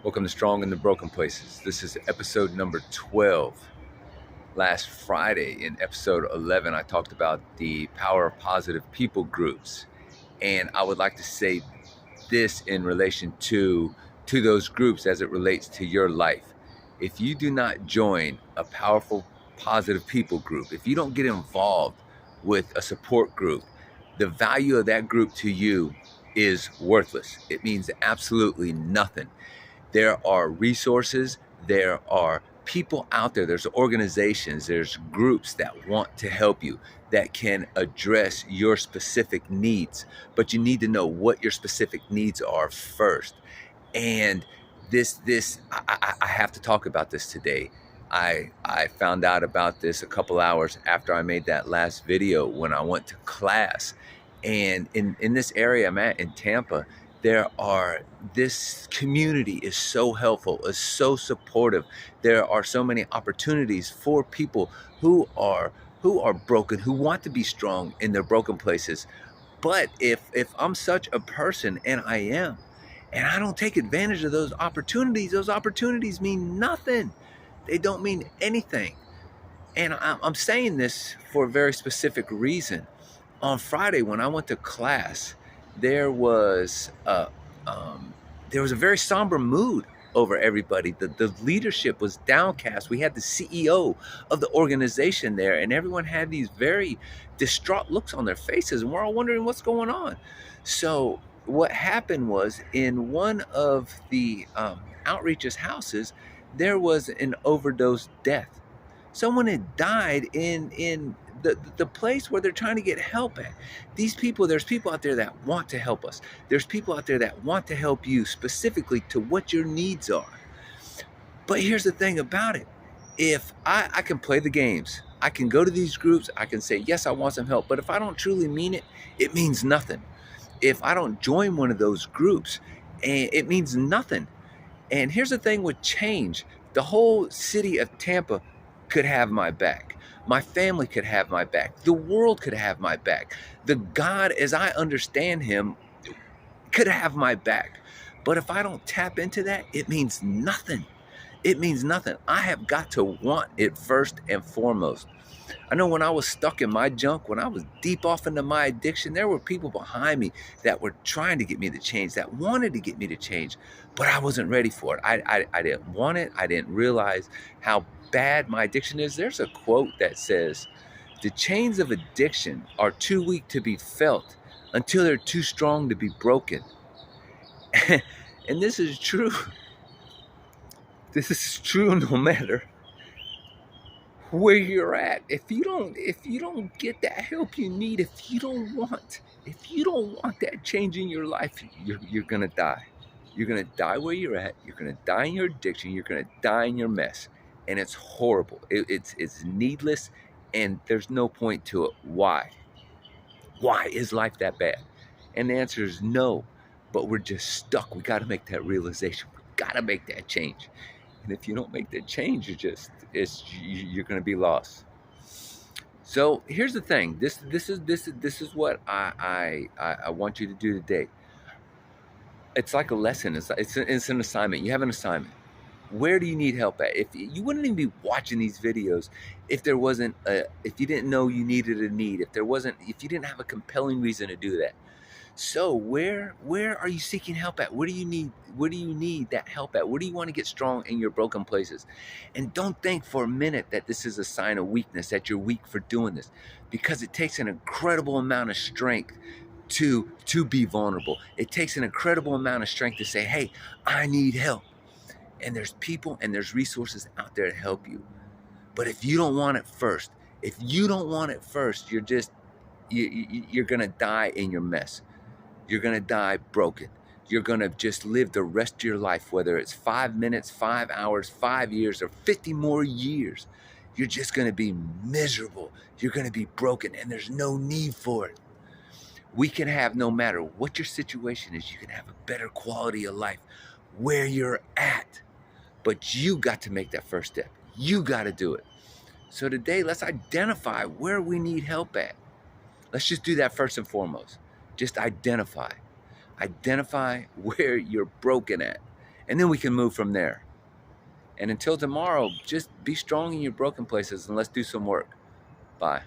Welcome to Strong in the Broken Places. This is episode number 12. Last Friday in episode 11, I talked about the power of positive people groups. And I would like to say this in relation to those groups as it relates to your life. If you do not join a powerful positive people group, if you don't get involved with a support group, the value of that group to you is worthless. It means absolutely nothing. There are resources, there are people out there, there's organizations, there's groups that want to help you, that can address your specific needs. But you need to know what your specific needs are first. And I have to talk about this today. I found out about this a couple hours after I made that last video when I went to class. And in this area I'm at in Tampa, this community is so helpful, is so supportive. There are so many opportunities for people who are broken, who want to be strong in their broken places. But if I'm such a person, and I am, and I don't take advantage of those opportunities mean nothing. They don't mean anything. And I'm saying this for a very specific reason. On Friday, when I went to class, there was a, there was a very somber mood over everybody. The leadership was downcast. We had the CEO of the organization there, and everyone had these very distraught looks on their faces, and we're all wondering what's going on. So what happened was, in one of the outreach's houses, there was an overdose death. Someone had died in the place where they're trying to get help at. There's people out there that want to help us. There's people out there that want to help you specifically to what your needs are. But here's the thing about it. If I can play the games, I can go to these groups, I can say, yes, I want some help. But if I don't truly mean it, it means nothing. If I don't join one of those groups, it means nothing. And here's the thing with change. The whole city of Tampa could have my back. My family could have my back. The world could have my back. The God, as I understand him, could have my back. But if I don't tap into that, it means nothing. It means nothing. I have got to want it first and foremost. I know when I was stuck in my junk, when I was deep off into my addiction, there were people behind me that were trying to get me to change, that wanted to get me to change, but I wasn't ready for it. I didn't want it. I didn't realize how bad my addiction is. There's a quote that says, the chains of addiction are too weak to be felt until they're too strong to be broken. And this is true. This is true no matter where you're at. If you don't get that help you need, if you don't want that change in your life, you're gonna die. You're gonna die where you're at. You're gonna die in your addiction. You're gonna die in your mess, and it's horrible. It's needless, and there's no point to it. Why? Why is life that bad? And the answer is no. But we're just stuck. We got to make that realization. We got to make that change. And if you don't make that change, you're going to be lost. So here's the thing. This is what I want you to do today. It's like a lesson. It's an assignment. You have an assignment. Where do you need help at? If you wouldn't even be watching these videos if if you didn't know you needed a need, if you didn't have a compelling reason to do that. So where are you seeking help at? Where do you need that help at? Where do you want to get strong in your broken places? And don't think for a minute that this is a sign of weakness, that you're weak for doing this, because it takes an incredible amount of strength to be vulnerable. It takes an incredible amount of strength to say, hey, I need help. And there's people and there's resources out there to help you. But if you don't want it first, you're going to die in your mess. You're going to die broken. You're going to just live the rest of your life, whether it's 5 minutes, 5 hours, 5 years, or 50 more years. You're just going to be miserable. You're going to be broken, and there's no need for it. We can have, no matter what your situation is, you can have a better quality of life where you're at. But you got to make that first step. You got to do it. So today, let's identify where we need help at. Let's just do that first and foremost. Just identify where you're broken at. And then we can move from there. And until tomorrow, just be strong in your broken places and let's do some work. Bye.